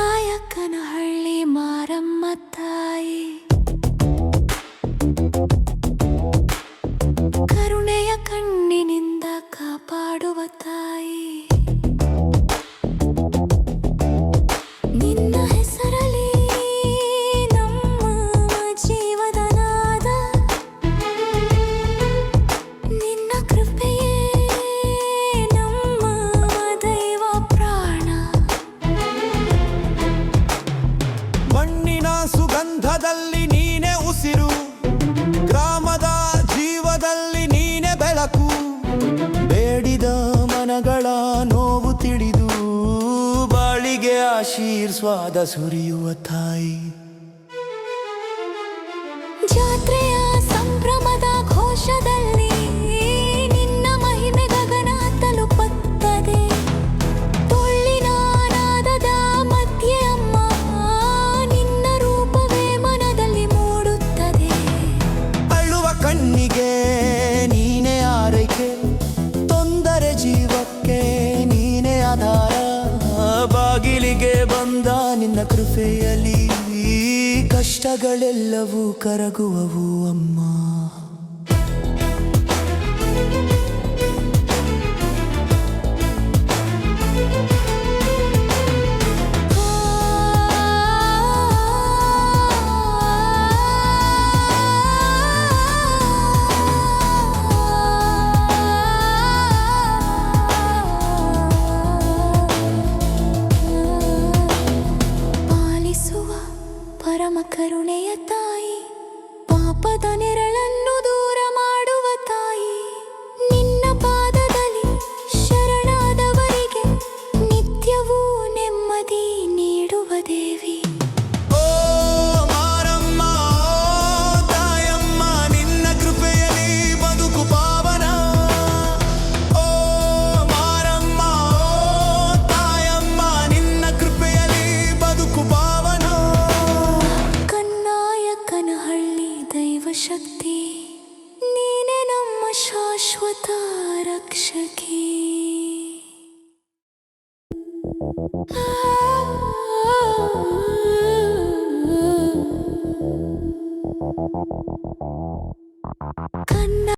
ಕನ್ನಾಯಕನಹಳ್ಳಿ ಮಾರಮ್ಮ ತಾಯಿ, ಕರುಣೆಯ ಕಣ್ಣಿನಿಂದ ಕಾಪಾಡುವ ತಾಯಿ. ನಿನ್ನ ಹೆಸರಲಿ ನಮ್ಮ ಜೀವದ ನಾದ, ನಿನ್ನ ಕೃಪೆಯೇ ನಮ್ಮ ದೈವ ಪ್ರಾಣ. ಮಣ್ಣಿನ ಸುಗಂಧದಲ್ಲಿ ನೀನೆ ಉಸಿರು, ಗ್ರಾಮದ ಜೀವದಲ್ಲಿ ನೀನೆ ಬೆಳಕು. ಬೇಡಿದ ಮನಗಳ ನೋವು ತಿಳಿದು ಬಾಳಿಗೆ ಆಶೀರ್ವಾದ ಸುರಿಯುವ ತಾಯಿ. ಜಾತ್ರೆಯ ಸಂಭ್ರಮದ ಘೋಷದಲ್ಲಿ ನಿನ್ನ ಮಹಿಮೆ ಗಗನ ತಲುಪುತ್ತದೆ. ತೊಳ್ಳಿನ ನಾದದ ಮಧ್ಯೆ ಅಮ್ಮ ನಿನ್ನ ರೂಪವೇ ಮನದಲ್ಲಿ ಮೂಡುತ್ತದೆ. ಅಳುವ ಕಣ್ಣಿಗೆ ನೀನೇ ಆರೈಕೆ, ತೊಂದರೆ ಜೀವಕ್ಕೆ ನೀನೇ ಆಧಾರ. ಬಾಗಿಲಿಗೆ ಬಂದ ನಿನ್ನ ಕೃಪೆಯಲ್ಲಿ ಕಷ್ಟಗಳೆಲ್ಲವೂ ಕರಗುವವು ಅಮ್ಮ. ಪರಮ ಕರುಣೆಯ ತಾಯಿ, ಪಾಪದ ನೆರಳನ್ನು ದೂರ ಮಾಡುವ ತಾಯಿ. ನಿನ್ನ ಪಾದದಲ್ಲಿ ಶರಣಾದವರಿಗೆ ನಿತ್ಯವೂ ನೆಮ್ಮದಿ ನೀಡುವ ದೇವಿ. ಓ ಮಾರಮ್ಮ, ಓ ತಾಯಮ್ಮ, ನಿನ್ನ ಕೃಪೆಯಲ್ಲಿ ಬದುಕು ಪಾವನ. ಓ ಮಾರಮ್ಮ, ಓ ತಾಯಮ್ಮ, ನಿನ್ನ ಕೃಪೆಯಲ್ಲಿ ಬದುಕು ಪಾವನ. ಕನ್ನಾಯಕನಹಳ್ಳಿ ದೈವ ಶಕ್ತಿ, ನೀನೆ ನಮ್ಮ ಶಾಶ್ವತ ರಕ್ಷಕಿ. ಕನ್ನ